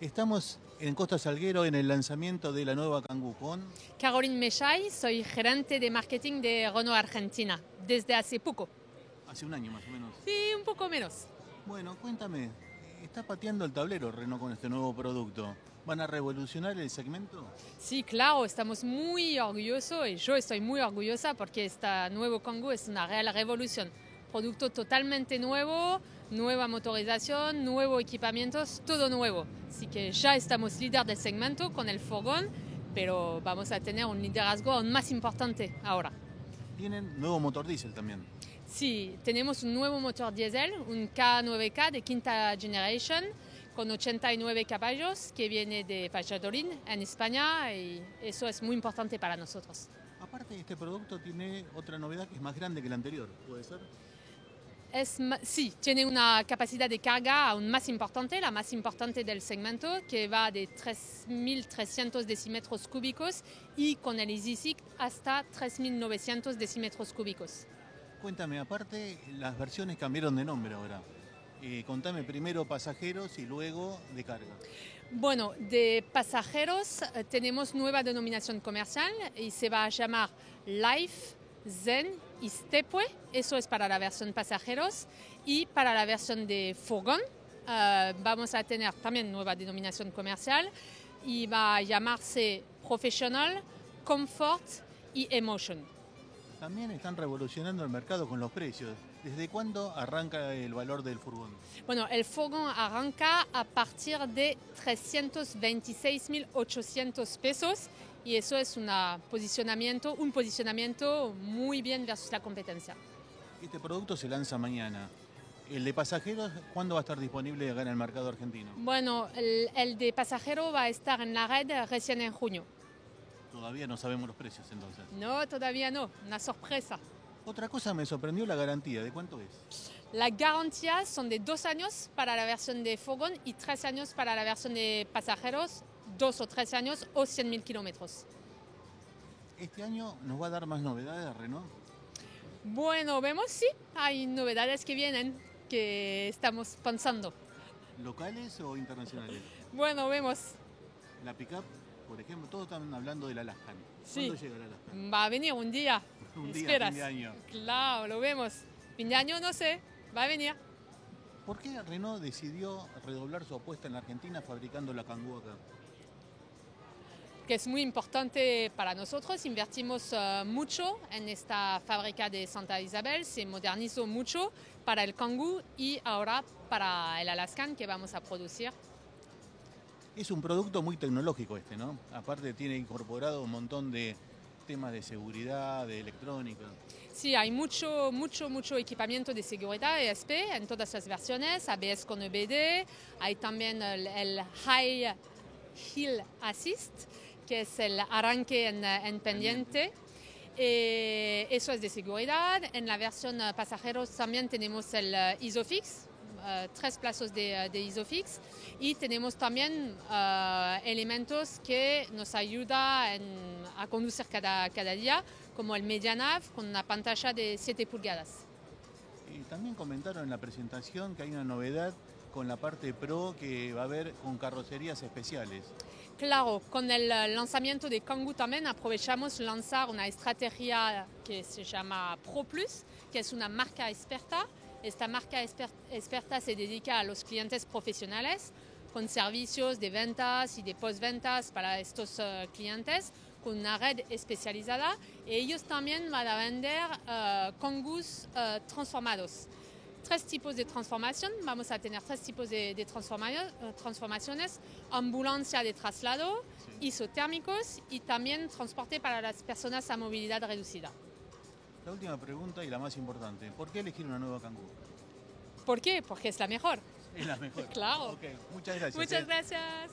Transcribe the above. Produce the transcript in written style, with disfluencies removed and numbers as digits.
Estamos en Costa Salguero en el lanzamiento de la nueva Kangoo con... Caroline Mechay, soy gerente de marketing de Renault Argentina, desde hace poco. Hace un año más o menos. Sí, un poco menos. Bueno, cuéntame, ¿está pateando el tablero Renault con este nuevo producto? ¿Van a revolucionar el segmento? Sí, claro, estamos muy orgullosos y yo estoy muy orgullosa porque este nuevo Kangoo es una real revolución. Producto totalmente nuevo, nueva motorización, nuevos equipamientos, todo nuevo. Así que ya estamos líder del segmento con el furgón, pero vamos a tener un liderazgo aún más importante ahora. Tienen nuevo motor diésel también. Sí, tenemos un nuevo motor diésel, un K9K de quinta generación, con 89 caballos, que viene de Valladolid, en España, y eso es muy importante para nosotros. Aparte, este producto tiene otra novedad que es más grande que el anterior, ¿puede ser? Sí, tiene una capacidad de carga aún más importante, la más importante del segmento, que va de 3.300 decímetros cúbicos y con el EasySig hasta 3.900 decímetros cúbicos. Cuéntame, aparte, las versiones cambiaron de nombre ahora. Contame primero pasajeros y luego de carga. Bueno, de pasajeros tenemos nueva denominación comercial y se va a llamar Life, Zen y Stepway. Eso es para la versión pasajeros. Y para la versión de furgón vamos a tener también nueva denominación comercial y va a llamarse Professional, Comfort y Emotion. También están revolucionando el mercado con los precios. ¿Desde cuándo arranca el valor del furgón? Bueno, el furgón arranca a partir de 326.800 pesos y eso es un posicionamiento muy bien versus la competencia. Este producto se lanza mañana. ¿El de pasajeros cuándo va a estar disponible acá en el mercado argentino? Bueno, el de pasajero va a estar en la red recién en junio. Todavía no sabemos los precios entonces. No, todavía no, una sorpresa. Otra cosa me sorprendió la garantía. ¿De cuánto es? Las garantías son de 2 años para la versión de furgón y 3 años para la versión de pasajeros, 2 o 3 años o 100.000 kilómetros. ¿Este año nos va a dar más novedades, Renault? Bueno, vemos, sí, hay novedades que vienen, que estamos pensando. ¿Locales o internacionales? Bueno, vemos. La pickup, por ejemplo, todos están hablando del Alaskan. Sí. ¿Cuándo llega el Alaskan? Va a venir un día. Un día, ¿Esperas? fin de año. Claro, lo vemos. Fin de año no sé, va a venir. ¿Por qué Renault decidió redoblar su apuesta en la Argentina fabricando la Kangoo acá? Que es muy importante para nosotros. Invertimos mucho en esta fábrica de Santa Isabel, se modernizó mucho para el Kangoo y ahora para el Alaskan que vamos a producir. Es un producto muy tecnológico este, ¿no? Aparte tiene incorporado un montón de temas de seguridad, de electrónica. Sí, hay mucho equipamiento de seguridad ESP en todas las versiones, ABS con EBD, hay también el High Hill Assist, que es el arranque en pendiente. Eso es de seguridad. En la versión pasajeros también tenemos el ISOFIX, 3 plazos de ISOFIX y tenemos también elementos que nos ayudan a conducir cada día, como el MediaNav con una pantalla de 7 pulgadas. Y también comentaron en la presentación que hay una novedad con la parte Pro que va a haber con carrocerías especiales. Claro, con el lanzamiento de Kangoo también aprovechamos lanzar una estrategia que se llama Pro Plus, que es una marca experta. Esta marca experta se dedica a los clientes profesionales con servicios de ventas y de postventas para estos clientes, con una red especializada. Y ellos también van a vender Kangoos transformados. 3 tipos de transformación, vamos a tener 3 tipos de transformaciones, ambulancia de traslado, isotérmicos y también transporte para las personas a movilidad reducida. La última pregunta y la más importante, ¿por qué elegir una nueva Kangoo? ¿Por qué? Porque es la mejor. Es la mejor. Claro. Okay, muchas gracias. Muchas gracias.